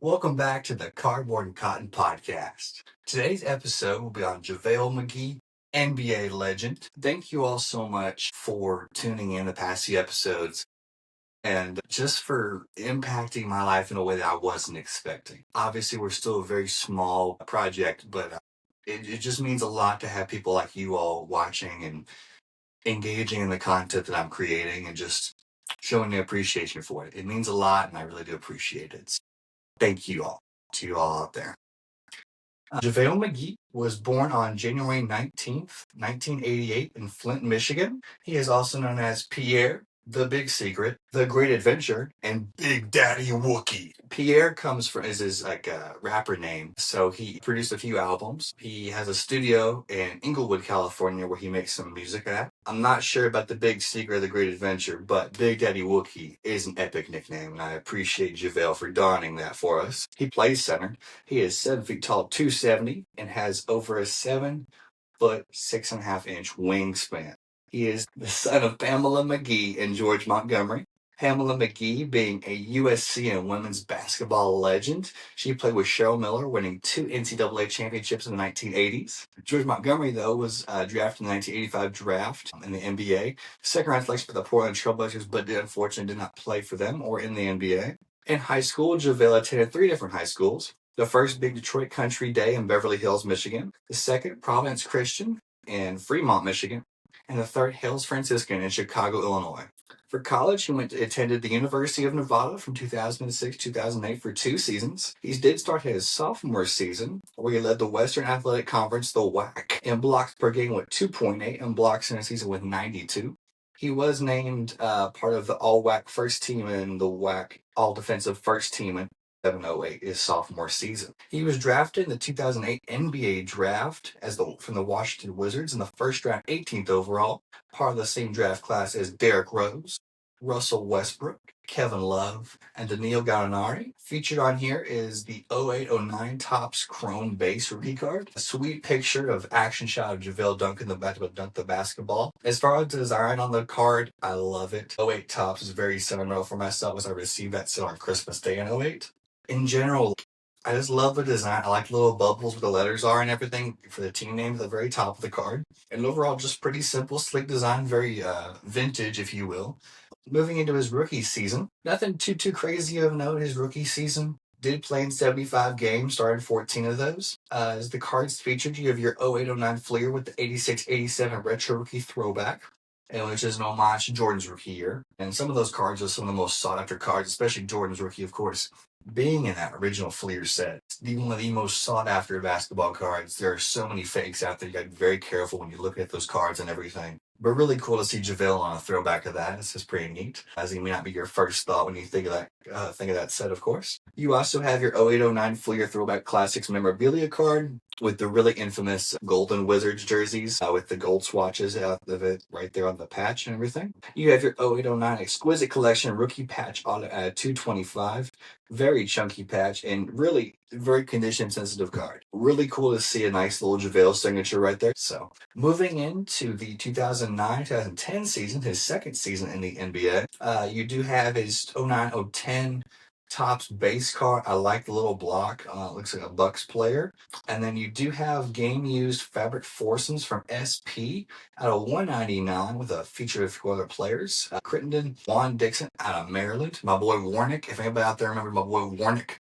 Welcome back to the Cardboard and Cotton Podcast. Today's episode will be on JaVale McGee, NBA legend. Thank you all so much for tuning in the past few episodes and just for impacting my life in a way that I wasn't expecting. Obviously, we're still a very small project, but it just means a lot to have people like you all watching and engaging in the content that I'm creating and just showing the appreciation for it. It means a lot, and I really do appreciate it. So thank you all, to you all out there. JaVale McGee was born on January 19th, 1988 in Flint, Michigan. He is also known as Pierre, the Big Secret, the Great Adventure, and Big Daddy Wookie. Pierre is his rapper name, so he produced a few albums. He has a studio in Inglewood, California, where he makes some music at. I'm not sure about the Big Secret or the Great Adventure, but Big Daddy Wookie is an epic nickname, and I appreciate JaVale for donning that for us. He plays center. He is 7 feet tall, 270, and has over a 7-foot, 6.5-inch wingspan. He is the son of Pamela McGee and George Montgomery. Pamela McGee being a USC and women's basketball legend. She played with Cheryl Miller, winning 2 NCAA championships in the 1980s. George Montgomery, though, was drafted in the 1985 draft in the NBA. Second-round selection for the Portland Trailblazers, but unfortunately did not play for them or in the NBA. In high school, JaVale attended 3 different high schools. The first being Detroit Country Day in Beverly Hills, Michigan. The second, Providence Christian in Fremont, Michigan. And the third, Hills Franciscan in Chicago, Illinois. For college, he attended the University of Nevada from 2006 to 2008 for 2 seasons. He did start his sophomore season, where he led the Western Athletic Conference, the WAC, in blocks per game with 2.8 and blocks in a season with 92. He was named part of the All-WAC first team and the WAC All-Defensive first team in 708 his sophomore season. He was drafted in the 2008 NBA draft from the Washington Wizards in the first round, 18th overall, part of the same draft class as Derrick Rose, Russell Westbrook, Kevin Love, and Danilo Gallinari. Featured on here is the 08-09 Topps Chrome Base rookie card. A sweet picture of action shot of JaVale dunking the basketball. As far as the design on the card, I love it. 08 Topps is very sentimental for myself as I received that set on Christmas Day in 08. In general, I just love the design. I like the little bubbles where the letters are and everything for the team name at the very top of the card. And overall, just pretty simple, sleek design, very vintage, if you will. Moving into his rookie season, nothing too crazy of note. His rookie season did play in 75 games, started 14 of those. As the cards featured, you have your 08-09 Fleer with the 86-87 retro rookie throwback, and which is an homage to Jordan's rookie year. And some of those cards are some of the most sought-after cards, especially Jordan's rookie, of course. Being in that original Fleer set, one of the most sought-after basketball cards. There are so many fakes out there. You got to be very careful when you look at those cards and everything. But really cool to see JaVale on a throwback of that. This is pretty neat, as it may not be your first thought when you think of that set, of course. You also have your 08-09 Fleer Throwback Classics memorabilia card with the really infamous Golden Wizards jerseys with the gold swatches out of it right there on the patch and everything. You have your 08-09 Exquisite Collection Rookie Patch Auto at 225. Very chunky patch and really very condition sensitive card. Really cool to see a nice little JaVale signature right there. So moving into the 2009-2010 season, his second season in the NBA, you do have his 09-010 Topps base card. I like the little block. Looks like a Bucks player. And then you do have game-used fabric foursomes from SP out of 199 with a feature of a few other players. Crittenden, Juan Dixon out of Maryland. My boy Warnick. If anybody out there remember my boy Warnick.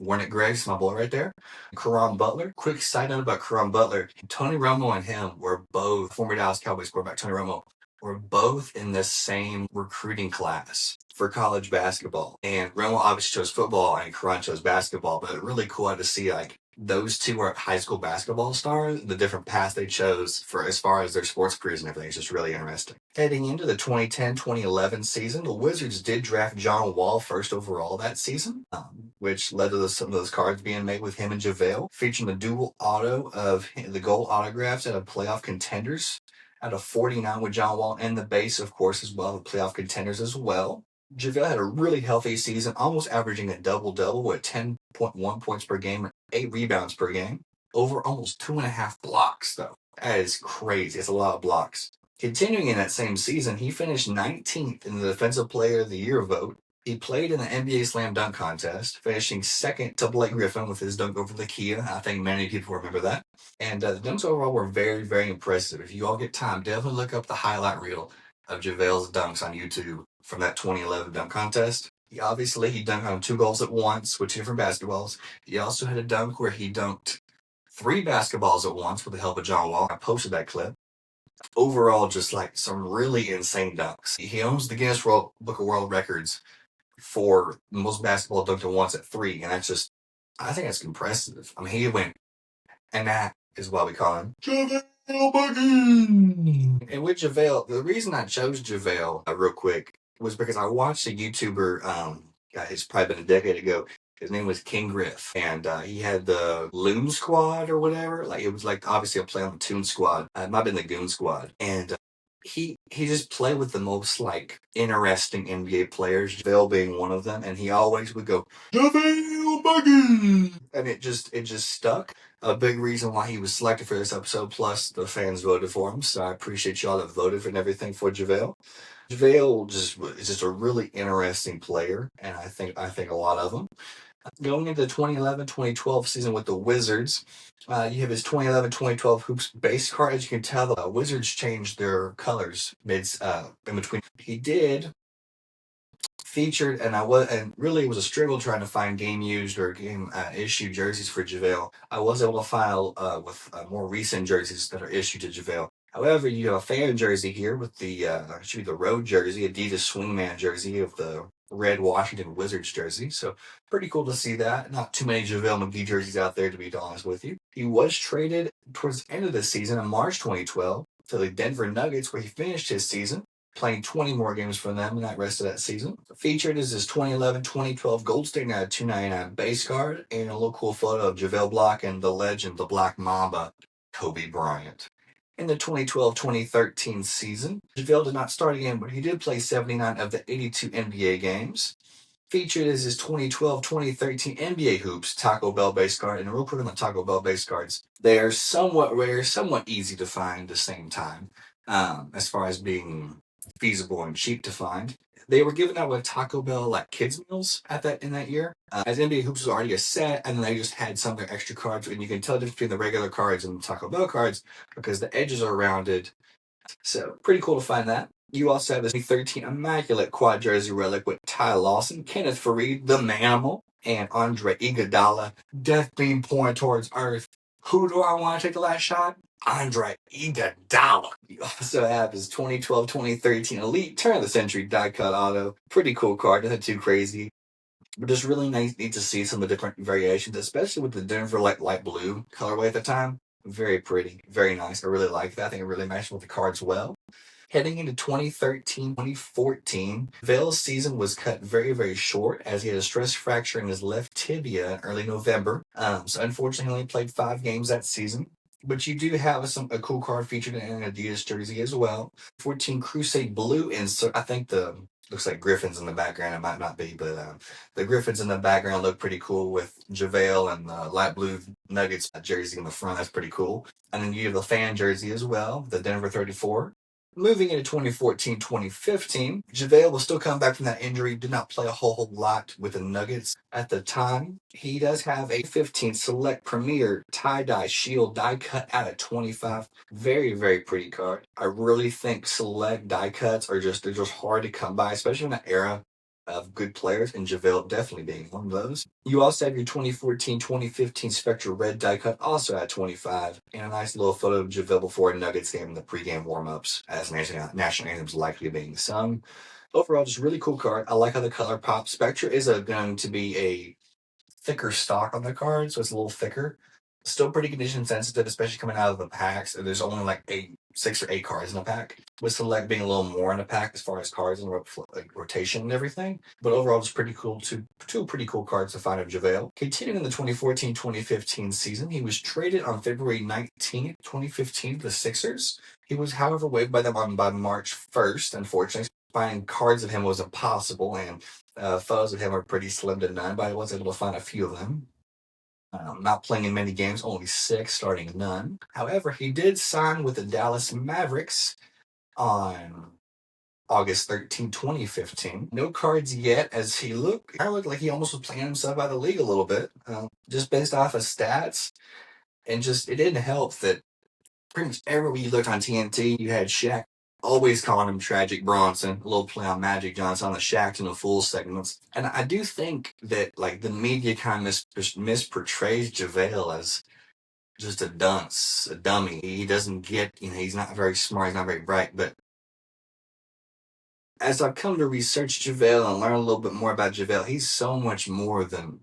Warnick Grace, my boy right there. Caron Butler. Quick side note about Caron Butler. Tony Romo and him were both, former Dallas Cowboys quarterback Tony Romo, were both in the same recruiting class for college basketball. And Romo obviously chose football and Caron chose basketball, but really cool to see those two are high school basketball stars, the different paths they chose for as far as their sports careers and everything. It's just really interesting. Heading into the 2010-2011 season, the Wizards did draft John Wall first overall that season, which led to some of those cards being made with him and JaVale, featuring the dual auto of the gold autographs out of playoff contenders out of 49 with John Wall, and the base, of course, as well, the playoff contenders as well. JaVale had a really healthy season, almost averaging a double-double with 10.1 points per game and 8 rebounds per game. Over almost 2.5 blocks, though. That is crazy. It's a lot of blocks. Continuing in that same season, he finished 19th in the Defensive Player of the Year vote. He played in the NBA Slam Dunk Contest, finishing second to Blake Griffin with his dunk over Lakia. I think many people remember that. And the dunks overall were very, very impressive. If you all get time, definitely look up the highlight reel of JaVale's dunks on YouTube from that 2011 dunk contest. He dunked on 2 goals at once with 2 different basketballs. He also had a dunk where he dunked 3 basketballs at once with the help of John Wall. I posted that clip. Overall, just like some really insane dunks. He owns the Guinness Book of World Records for most basketball dunked at once at 3, and I think that's impressive. I mean, he went, and that is why we call him JaVale McGee. And with JaVale, the reason I chose JaVale, real quick, was because I watched a YouTuber, it's probably been a decade ago. His name was King Griff, and he had the Loon Squad or whatever. Like, it was like obviously a play on the Toon Squad. It might have been the Goon Squad, and he just played with the most like interesting NBA players, JaVale being one of them, and he always would go JaVale McGee, and it just stuck. A big reason why he was selected for this episode. Plus, the fans voted for him, so I appreciate y'all that voted for and everything for JaVale. JaVale is just a really interesting player, and I think a lot of them. Going into the 2011-2012 season with the Wizards, you have his 2011-2012 Hoops base card. As you can tell, the Wizards changed their colors in between. He did featured, and really it was a struggle trying to find game used or game issued jerseys for JaVale. I was able to file with more recent jerseys that are issued to JaVale. However, you have a fan jersey here with the should be the road jersey, Adidas Swingman jersey of the red Washington Wizards jersey. So pretty cool to see that. Not too many JaVale McGee jerseys out there, to be honest with you. He was traded towards the end of the season in March 2012 to the Denver Nuggets, where he finished his season, playing 20 more games for them in that rest of that season. Featured is his 2011-2012 Gold State out of 299 base card, and a little cool photo of JaVale Block and the legend, the Black Mamba, Kobe Bryant. In the 2012-2013 season, JaVale did not start again, but he did play 79 of the 82 NBA games. Featured is his 2012-2013 NBA Hoops Taco Bell base card, and real quick on the Taco Bell base cards, they are somewhat rare, somewhat easy to find at the same time, as far as being feasible and cheap to find. They were given out with Taco Bell like kids meals in that year. As NBA Hoops was already a set, and then they just had some of their extra cards, and you can tell the difference between the regular cards and the Taco Bell cards because the edges are rounded. So pretty cool to find that. You also have this 2013 Immaculate Quad Jersey relic with Ty Lawson, Kenneth Faried, the Manimal, and Andre Iguodala. Death beam pouring towards Earth. Who do I want to take the last shot? Andre Iguodala. You also have his 2012-2013 Elite Turn of the Century die cut auto. Pretty cool card, nothing too crazy. But just really nice to see some of the different variations, especially with the Denver light blue colorway at the time. Very pretty, very nice. I really like that. I think it really matched with the cards well. Heading into 2013-2014, Vale's season was cut very, very short as he had a stress fracture in his left tibia in early November. So unfortunately, he only played 5 games that season. But you do have a cool card featured in an Adidas jersey as well. 14 Crusade Blue insert. I think looks like Griffins in the background. It might not be, but the Griffins in the background look pretty cool with JaVale and the light blue Nuggets jersey in the front. That's pretty cool. And then you have the fan jersey as well, the Denver 34. Moving into 2014-2015, JaVale will still come back from that injury. Did not play a whole lot with the Nuggets at the time. He does have a 15 Select Premier tie-dye shield die cut out of 25. Very, very pretty card. I really think Select die cuts they're just hard to come by, especially in that era of good players, and JaVale definitely being one of those. You also have your 2014-2015 Spectra Red die cut, also at 25, and a nice little photo of JaVale before a Nuggets game in the pregame warm-ups as national anthems likely being sung. Overall, just really cool card. I like how the color pops. Spectra is going to be a thicker stock on the card, so it's a little thicker. Still pretty condition sensitive, especially coming out of the packs. There's only like 6 or 8 cards in a pack, with Select being a little more in a pack as far as cards and rotation and everything. But overall, it's pretty cool. Two pretty cool cards to find of JaVale. Continuing in the 2014-2015 season, he was traded on February 19th, 2015 to the Sixers. He was, however, waived by them by March 1st, unfortunately. Finding cards of him was impossible, and photos of him are pretty slim to none, but I was able to find a few of them. Not playing in many games, only 6, starting none. However, he did sign with the Dallas Mavericks on August 13, 2015. No cards yet, as he looked like he almost was playing himself out of the league a little bit, just based off of stats. And just, it didn't help that pretty much everywhere you looked on TNT, you had Shaq always calling him Tragic Bronson, a little play on Magic Johnson on the Shaq to the Fool segments. And I do think that like the media kind of misportrays JaVale as just a dunce, a dummy. He doesn't get, he's not very smart, he's not very bright. But as I've come to research JaVale and learn a little bit more about JaVale, he's so much more than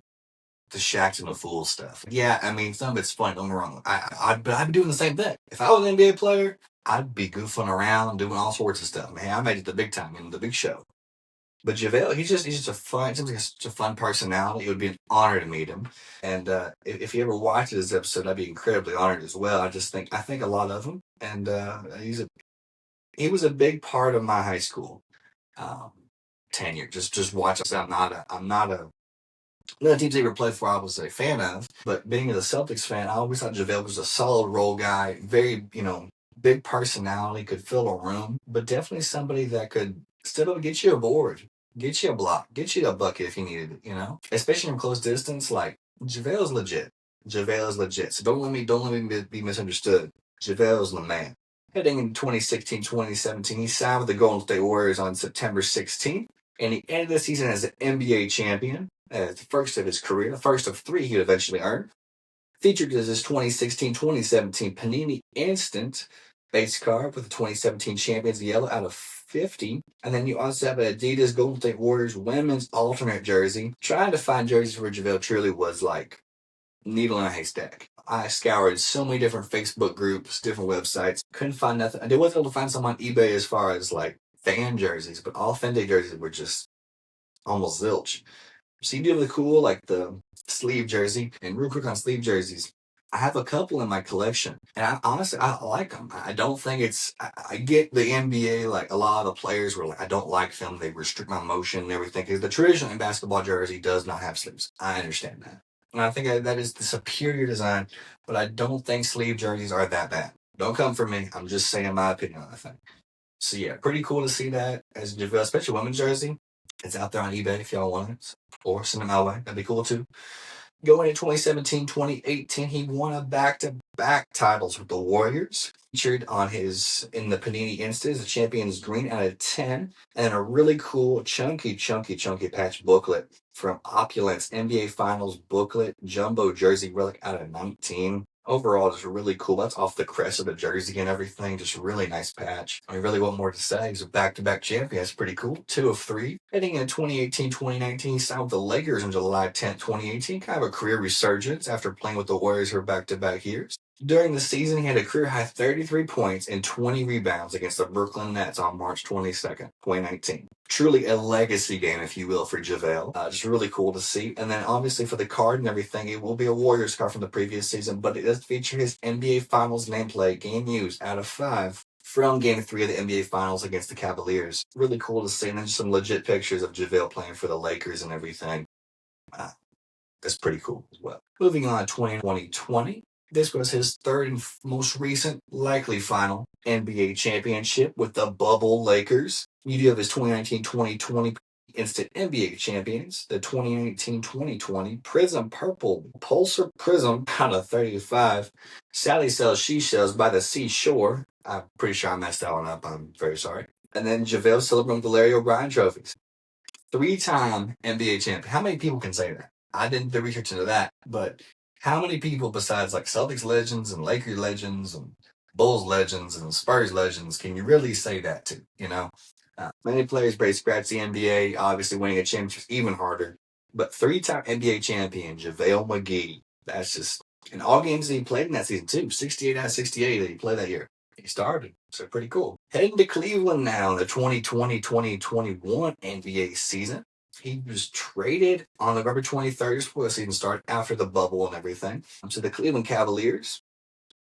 the Shaq and the Fool stuff. Yeah, I mean, some of it's fun, don't get me wrong. I'd be doing the same thing. If I was an NBA player, I'd be goofing around, doing all sorts of stuff. Man, I made it the big time, the big show. But JaVale, he's just seems like such a fun personality. It would be an honor to meet him. And if he ever watches this episode, I'd be incredibly honored as well. I think a lot of him. And he was a big part of my high school tenure. Just watch. I'm not a none of the teams he ever played for I was a fan of, but being a Celtics fan, I always thought JaVale was a solid role guy, very, big personality, could fill a room, but definitely somebody that could step up and get you a board, get you a block, get you a bucket if you needed it, especially from close distance. Like, JaVale's legit. JaVale is legit. So don't let me be misunderstood. JaVale's the man. Heading in 2016, 2017, he signed with the Golden State Warriors on September 16th, and he ended the season as an NBA champion. The first of his career, the first of three he would eventually earn. Featured as his 2016-2017 Panini Instant base card with the 2017 Champions Yellow out of 50. And then you also have an Adidas Golden State Warriors women's alternate jersey. Trying to find jerseys for JaVale truly was like needle in a haystack. I scoured so many different Facebook groups, different websites. Couldn't find nothing. I wasn't able to find some on eBay as far as like fan jerseys, but authentic jerseys were just almost zilch. So you do the cool, like the sleeve jersey. And real quick on sleeve jerseys, I have a couple in my collection. And honestly, I like them. I don't think I get the NBA, like a lot of the players were like, I don't like them. They restrict my motion and everything. Because the traditional basketball jersey does not have sleeves. I understand that. And I think that is the superior design. But I don't think sleeve jerseys are that bad. Don't come for me. I'm just saying my opinion on the thing. So yeah, pretty cool to see that as JaVale, especially women's jersey. It's out there on eBay if y'all want it, or send it my way. That'd be cool too. Going in 2017, 2018, he won a back-to-back titles with the Warriors. Featured in the Panini Instant, the Champions Green out of 10, and a really cool, chunky patch booklet from Opulence NBA Finals booklet, jumbo jersey relic out of 19. Overall, just really cool. That's off the crest of the jersey and everything. Just a really nice patch. I mean, really what more to say? He's a back-to-back champion. That's pretty cool. 2 of 3. Heading in 2018, 2019, he signed with the Lakers on July 10th, 2018. Kind of a career resurgence after playing with the Warriors for back-to-back years. During the season, he had a career-high 33 points and 20 rebounds against the Brooklyn Nets on March 22nd, 2019. Truly a legacy game, if you will, for JaVale. Just really cool to see. And then obviously for the card and everything, it will be a Warriors card from the previous season, but it does feature his NBA Finals nameplate, game used out of 5 from Game 3 of the NBA Finals against the Cavaliers. Really cool to see. And then some legit pictures of JaVale playing for the Lakers and everything. That's pretty cool as well. Moving on to 2020. This was his third and most recent, likely final NBA championship with the Bubble Lakers. You do have his 2019-2020 instant NBA champions, the 2019-2020 Prism Purple Pulsar Prism out of 35. Sally sells she sells by the seashore. I'm pretty sure I messed that one up. I'm very sorry. And then JaVale celebrating the Larry O'Brien trophies. 3-time NBA champion. How many people can say that? I didn't do research into that, but how many people besides like Celtics legends and Lakers legends and Bulls legends and Spurs legends can you really say that to, Many players break scratch the NBA, obviously winning a championship is even harder, but 3-time NBA champion JaVale McGee, that's just, in all games that he played in that season too, 68 out of 68 that he played that year. He started, so pretty cool. Heading to Cleveland now in the 2020-2021 NBA season. He was traded on November 23rd before the season started, after the bubble and everything, to the Cleveland Cavaliers.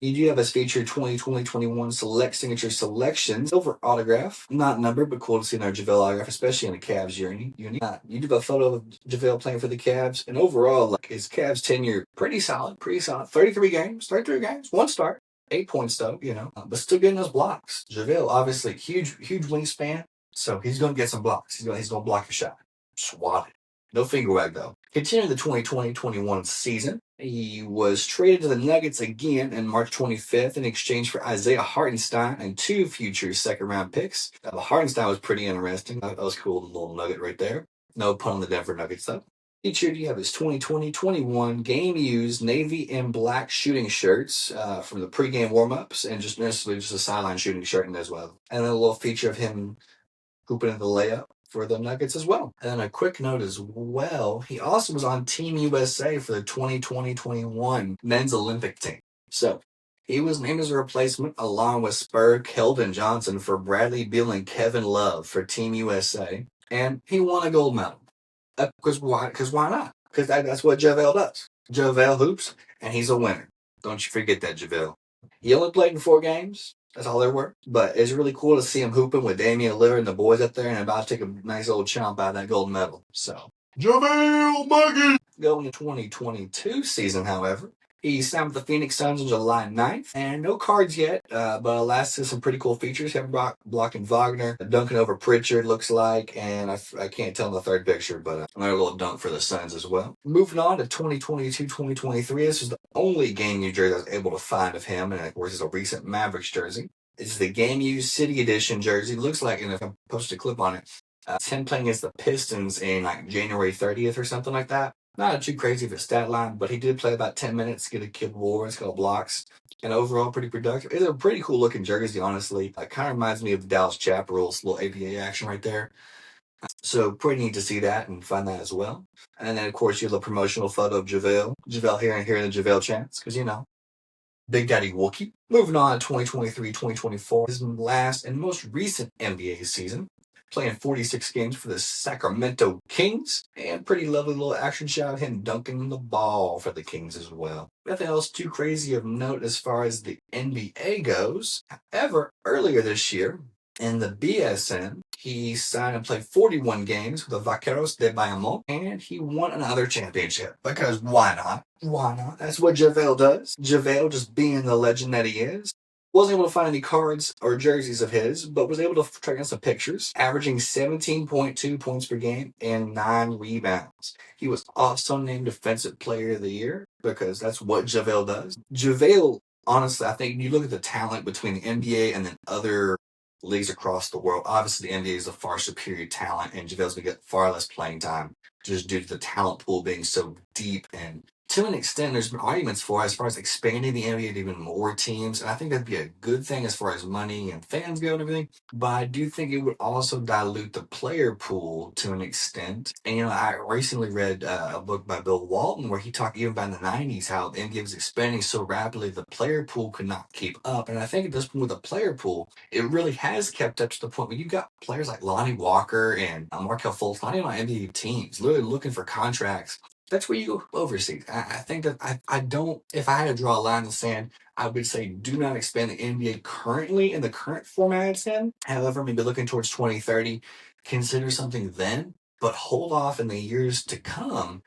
You do have us featured 2020-21 select signature selections, silver autograph, not numbered, but cool to see another JaVale autograph, especially in the Cavs uni. You do have a photo of JaVale playing for the Cavs, and overall, like his Cavs tenure, pretty solid. 33 games, 1 start. 8 points though, but still getting those blocks. JaVale, obviously, huge wingspan. So he's going to get some blocks. He's going to block a shot. Swat it. No finger wag, though. Continuing the 2020-21 season, he was traded to the Nuggets again on March 25th in exchange for Isaiah Hartenstein and 2 future second-round picks. The Hartenstein was pretty interesting. That was cool, the little nugget right there. No pun on the Denver Nuggets, though. Featured, you have his 2020-21 game-used navy and black shooting shirts from the pregame warm-ups, and just necessarily just a sideline shooting shirt in there as well. And then a little feature of him hooping in the layup for the Nuggets as well. And then a quick note as well, he also was on Team USA for the 2020-21 men's Olympic team. So he was named as a replacement along with Spur Keldon Johnson for Bradley Beal and Kevin Love for Team USA. And he won a gold medal. Because why? Because why not? Because that's what JaVale does. JaVale hoops, and he's a winner. Don't you forget that, JaVale. He only played in 4 games. That's all there were. But it's really cool to see him hooping with Damian Lillard and the boys up there and about to take a nice old chomp out of that gold medal. So, JaVale McGee! Going to 2022 season, however, he signed with the Phoenix Suns on July 9th, and no cards yet, but last is some pretty cool features. Him blocking Wagner, dunking over Pritchard, looks like, and I can't tell in the third picture, but another little dunk for the Suns as well. Moving on to 2022-2023, this is the only game used jersey I was able to find of him, and of course, it's a recent Mavericks jersey. It's the game used City Edition jersey. It looks like, and if I posted a clip on it, it's him playing against the Pistons in like January 30th or something like that. Not too crazy of a stat line, but he did play about 10 minutes, get a kill boards, couple blocks, and overall pretty productive. It's a pretty cool looking jersey, honestly. It kind of reminds me of the Dallas Chaparrals, little ABA action right there. So pretty neat to see that and find that as well. And then, of course, you have the promotional photo of JaVale. JaVale here and hearing the JaVale chants, because, you know, Big Daddy Wookie. Moving on to 2023-2024, his last and most recent NBA season. Playing 46 games for the Sacramento Kings. And pretty lovely little action shot of him dunking the ball for the Kings as well. Nothing else too crazy of note as far as the NBA goes. However, earlier this year, in the BSN, he signed and played 41 games with the Vaqueros de Bayamon, and he won another championship. Because why not? Why not? That's what JaVale does. JaVale, just being the legend that he is, wasn't able to find any cards or jerseys of his, but was able to track down some pictures, averaging 17.2 points per game and 9 rebounds. He was also named Defensive Player of the Year because that's what JaVale does. JaVale, honestly, I think you look at the talent between the NBA and then other leagues across the world. Obviously, the NBA is a far superior talent, and JaVale's going to get far less playing time just due to the talent pool being so deep. And to an extent, there's been arguments for as far as expanding the NBA to even more teams, and I think that'd be a good thing as far as money and fans go and everything. But I do think it would also dilute the player pool to an extent. And you know, I recently read a book by Bill Walton where he talked even about in the '90s how the NBA was expanding so rapidly the player pool could not keep up. And I think at this point with the player pool, it really has kept up to the point where you've got players like Lonnie Walker and Markelle Fultz not even on NBA teams, literally looking for contracts. That's where you go overseas. I think that I don't, if I had to draw a line in the sand, I would say do not expand the NBA currently in the current format it's in. However, maybe looking towards 2030, consider something then, but hold off in the years to come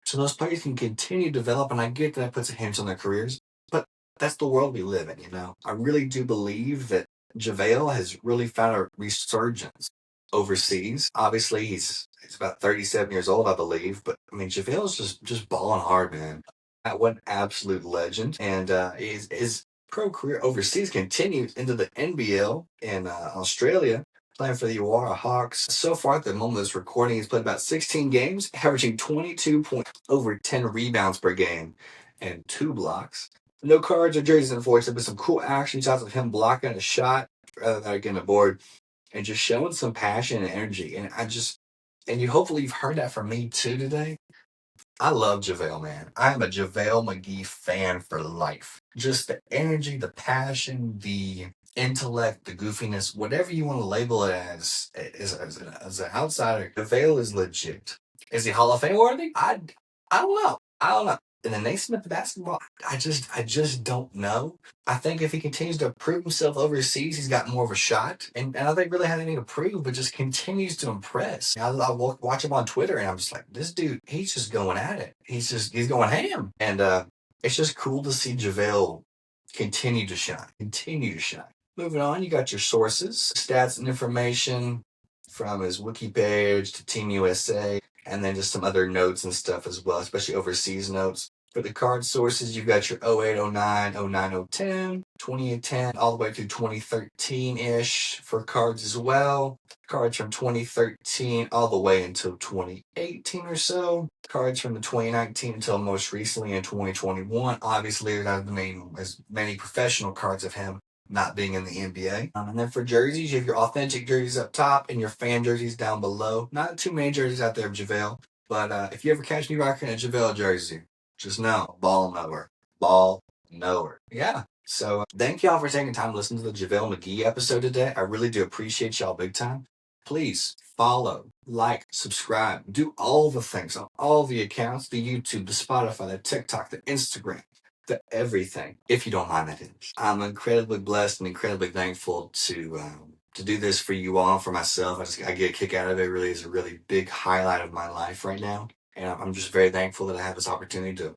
so those players can continue to develop. And I get that puts a hinge on their careers, but that's the world we live in, you know. I really do believe that JaVale has really found a resurgence overseas. Obviously, he's about 37 years old, I believe, but I mean, JaVale's just balling hard, man. That one absolute legend, and his pro career overseas continues into the NBL in Australia. Playing for the Illawarra Hawks. So far, at the moment of this recording, he's played about 16 games, averaging 22 points, over 10 rebounds per game, and 2 blocks. No cards or jerseys enforced, but some cool action shots of him blocking a shot rather than getting a board and just showing some passion and energy. And you hopefully you've heard that from me too today. I love JaVale, man. I am a JaVale McGee fan for life. Just the energy, the passion, the intellect, the goofiness, whatever you want to label it as an outsider, JaVale is legit. Is he Hall of Fame worthy? I don't know. I don't know. In the Naismith basketball, I just don't know. I think if he continues to prove himself overseas, he's got more of a shot. And I don't think really has anything to prove, but just continues to impress. I watch him on Twitter, and I'm just like, this dude, he's just going at it. He's going ham. And it's just cool to see JaVale continue to shine. Continue to shine. Moving on, you got your sources, stats and information from his wiki page to Team USA, and then just some other notes and stuff as well, especially overseas notes. For the card sources, you've got your 08, 09, 09, 010, 2010, all the way through 2013-ish for cards as well. Cards from 2013 all the way until 2018 or so. Cards from the 2019 until most recently in 2021. Obviously, there haven't been as many professional cards of him not being in the NBA. And then for jerseys, you have your authentic jerseys up top and your fan jerseys down below. Not too many jerseys out there of JaVale, but if you ever catch me rocking a JaVale jersey, just know, ball knower. Ball knower. Yeah. So thank y'all for taking time to listen to the JaVale McGee episode today. I really do appreciate y'all big time. Please follow, like, subscribe, do all the things on all the accounts, the YouTube, the Spotify, the TikTok, the Instagram, the everything, if you don't mind that is. I'm incredibly blessed and incredibly thankful to do this for you all, for myself. I get a kick out of it. It really is a really big highlight of my life right now. And I'm just very thankful that I have this opportunity to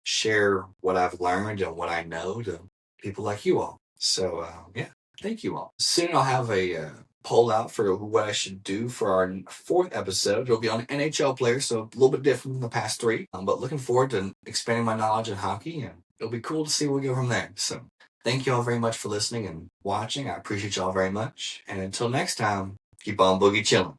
share what I've learned and what I know to people like you all. So, yeah, thank you all. Soon I'll have a poll out for what I should do for our fourth episode. It'll be on NHL players, so a little bit different from the past three. But looking forward to expanding my knowledge in hockey, and it'll be cool to see where we go from there. So, thank you all very much for listening and watching. I appreciate y'all very much. And until next time, keep on boogie chilling.